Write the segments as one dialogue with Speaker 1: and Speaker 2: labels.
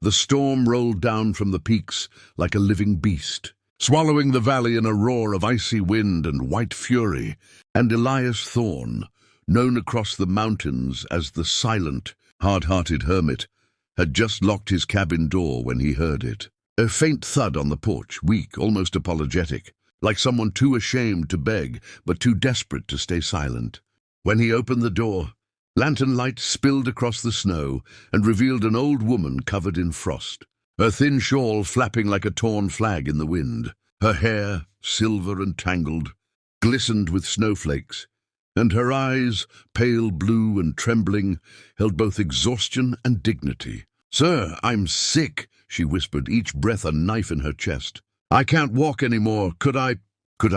Speaker 1: The storm rolled down from the peaks like a living beast, swallowing the valley in a roar of icy wind and white fury, and Elias Thorne, known across the mountains as the silent, hard-hearted hermit, had just locked his cabin door when he heard it. A faint thud on the porch, weak, almost apologetic, like someone too ashamed to beg, but too desperate to stay silent. When he opened the door, lantern light spilled across the snow and revealed an old woman covered in frost, her thin shawl flapping like a torn flag in the wind. Her hair, silver and tangled, glistened with snowflakes, and her eyes, pale blue and trembling, held both exhaustion and dignity. "Sir, I'm sick," she whispered, each breath a knife in her chest. "I can't walk anymore. Could I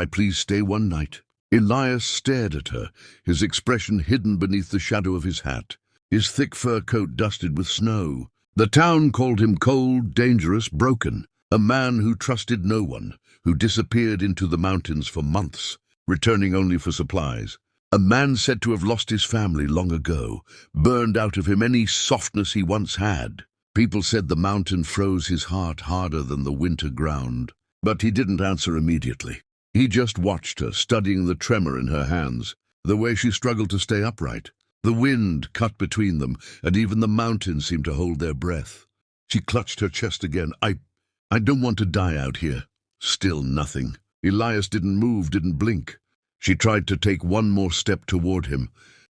Speaker 1: please stay one night?" Elias stared at her, his expression hidden beneath the shadow of his hat, his thick fur coat dusted with snow. The town called him cold, dangerous, broken, a man who trusted no one, who disappeared into the mountains for months, returning only for supplies. A man said to have lost his family long ago, burned out of him any softness he once had. People said the mountain froze his heart harder than the winter ground. But he didn't answer immediately. He just watched her, studying the tremor in her hands, the way she struggled to stay upright. The wind cut between them, and even the mountains seemed to hold their breath. She clutched her chest again. I don't want to die out here." Still nothing. Elias didn't move, didn't blink. She tried to take one more step toward him,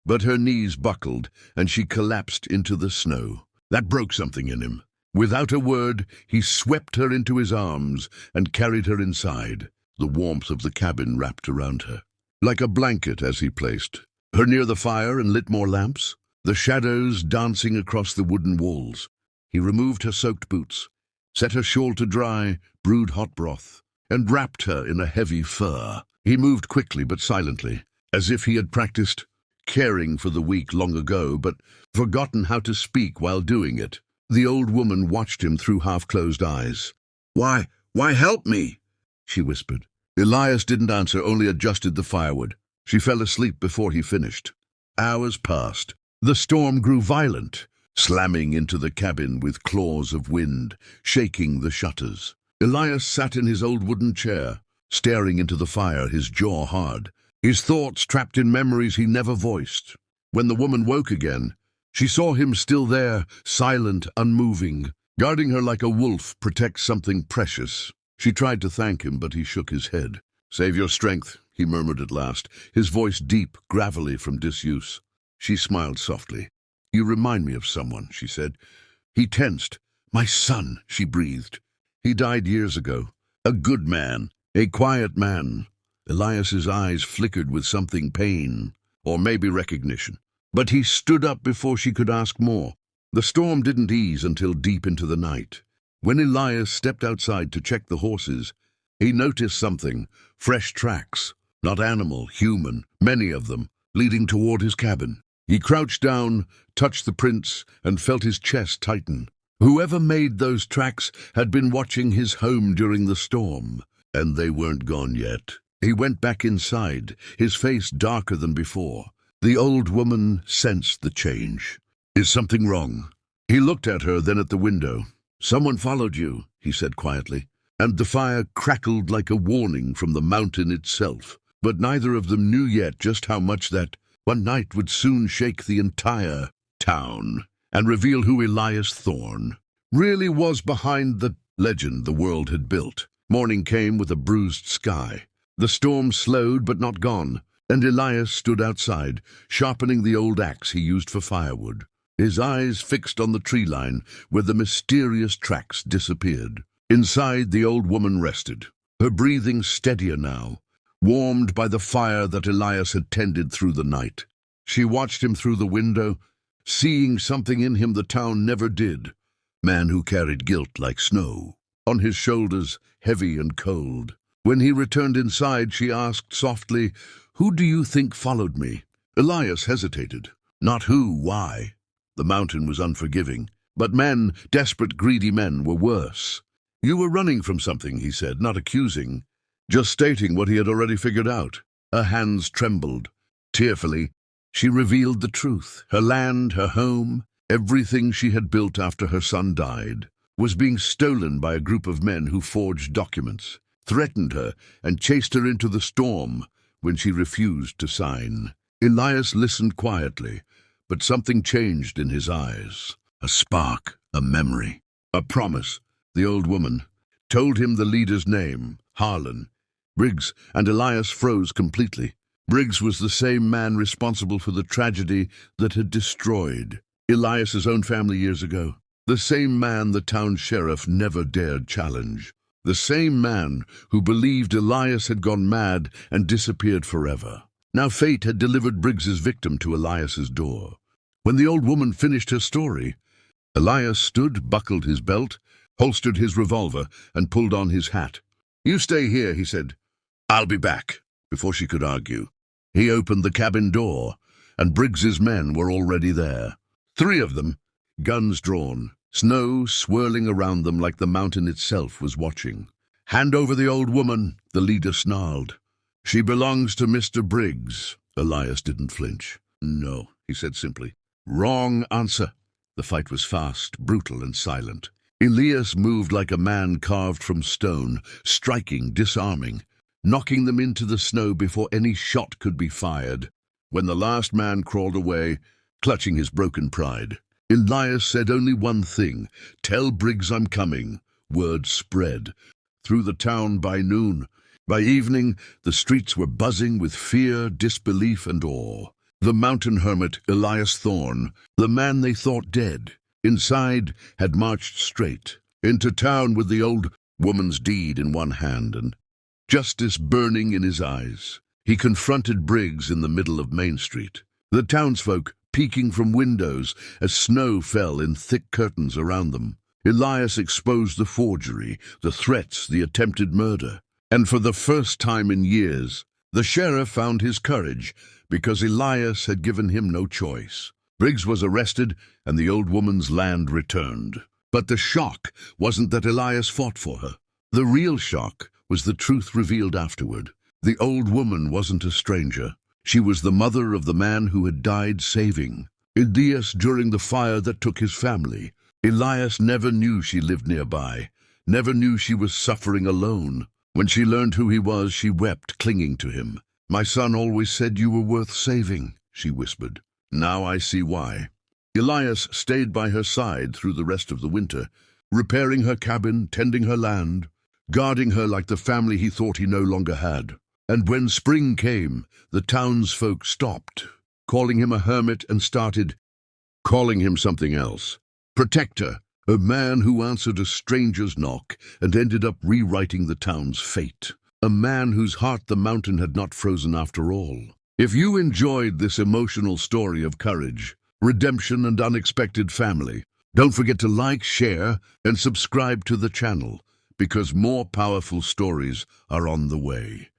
Speaker 1: but her knees buckled, and she collapsed into the snow. That broke something in him. Without a word, he swept her into his arms and carried her inside, the warmth of the cabin wrapped around her. Like a blanket as he placed her near the fire and lit more lamps, the shadows dancing across the wooden walls. He removed her soaked boots, set her shawl to dry, brewed hot broth, and wrapped her in a heavy fur. He moved quickly but silently, as if he had practiced caring for the weak long ago, but forgotten how to speak while doing it. The old woman watched him through half-closed eyes. Why help me?" she whispered. Elias didn't answer, only adjusted the firewood. She fell asleep before he finished. Hours passed. The storm grew violent, slamming into the cabin with claws of wind, shaking the shutters. Elias sat in his old wooden chair, staring into the fire, his jaw hard, his thoughts trapped in memories he never voiced. When the woman woke again, she saw him still there, silent, unmoving, guarding her like a wolf protects something precious. She tried to thank him, but he shook his head. "Save your strength," he murmured at last, his voice deep, gravelly from disuse. She smiled softly. "You remind me of someone," she said. He tensed. "My son," she breathed. "He died years ago. A good man, a quiet man." Elias's eyes flickered with something pain, or maybe recognition. But he stood up before she could ask more. The storm didn't ease until deep into the night. When Elias stepped outside to check the horses, he noticed something, fresh tracks, not animal, human, many of them, leading toward his cabin. He crouched down, touched the prints, and felt his chest tighten. Whoever made those tracks had been watching his home during the storm, and they weren't gone yet. He went back inside, his face darker than before. The old woman sensed the change. "Is something wrong?" He looked at her, then at the window. "Someone followed you," he said quietly, and the fire crackled like a warning from the mountain itself. But neither of them knew yet just how much that one night would soon shake the entire town and reveal who Elias Thorne really was behind the legend the world had built. Morning came with a bruised sky. The storm slowed but not gone, and Elias stood outside, sharpening the old axe he used for firewood, his eyes fixed on the tree line where the mysterious tracks disappeared. Inside, the old woman rested, her breathing steadier now, warmed by the fire that Elias had tended through the night. She watched him through the window, seeing something in him the town never did, man who carried guilt like snow on his shoulders, heavy and cold. When he returned inside, she asked softly, "Who do you think followed me?" Elias hesitated. Not who, why. The mountain was unforgiving, but men, desperate, greedy men, were worse. "You were running from something," he said, not accusing, just stating what he had already figured out. Her hands trembled. Tearfully, she revealed the truth. Her land, her home, everything she had built after her son died. was being stolen by a group of men who forged documents, threatened her, and chased her into the storm when she refused to sign. Elias listened quietly, but something changed in his eyes. A spark, a memory, a promise. The old woman told him the leader's name, Harlan. Briggs, and Elias froze completely. Briggs was the same man responsible for the tragedy that had destroyed Elias's own family years ago. The same man the town sheriff never dared challenge. The same man who believed Elias had gone mad and disappeared forever. Now fate had delivered Briggs's victim to Elias's door. When the old woman finished her story, Elias stood, buckled his belt, holstered his revolver, and pulled on his hat. "You stay here," he said. "I'll be back." Before she could argue, he opened the cabin door, and Briggs's men were already there. 3 of them, guns drawn, snow swirling around them like the mountain itself was watching. "Hand over the old woman," the leader snarled. "She belongs to Mr. Briggs." Elias didn't flinch. "No," he said simply. "Wrong answer." The fight was fast, brutal, and silent. Elias moved like a man carved from stone, striking, disarming, knocking them into the snow before any shot could be fired. When the last man crawled away, clutching his broken pride, Elias said only one thing: "Tell Briggs I'm coming." Word spread through the town by noon. By evening, the streets were buzzing with fear, disbelief, and awe. The mountain hermit, Elias Thorne, the man they thought dead, inside, had marched straight into town with the old woman's deed in one hand and justice burning in his eyes. He confronted Briggs in the middle of Main Street, the townsfolk peeking from windows as snow fell in thick curtains around them. Elias exposed the forgery, the threats, the attempted murder. And for the first time in years, the sheriff found his courage, because Elias had given him no choice. Briggs was arrested, and the old woman's land returned. But the shock wasn't that Elias fought for her. The real shock was the truth revealed afterward. The old woman wasn't a stranger. She was the mother of the man who had died saving Elias during the fire that took his family. Elias never knew she lived nearby, never knew she was suffering alone. When she learned who he was, she wept, clinging to him. "My son always said you were worth saving," she whispered. "Now I see why." Elias stayed by her side through the rest of the winter, repairing her cabin, tending her land, guarding her like the family he thought he no longer had. And when spring came, the townsfolk stopped calling him a hermit and started calling him something else. Protector, a man who answered a stranger's knock and ended up rewriting the town's fate. A man whose heart the mountain had not frozen after all. If you enjoyed this emotional story of courage, redemption, and unexpected family, don't forget to like, share, and subscribe to the channel, because more powerful stories are on the way.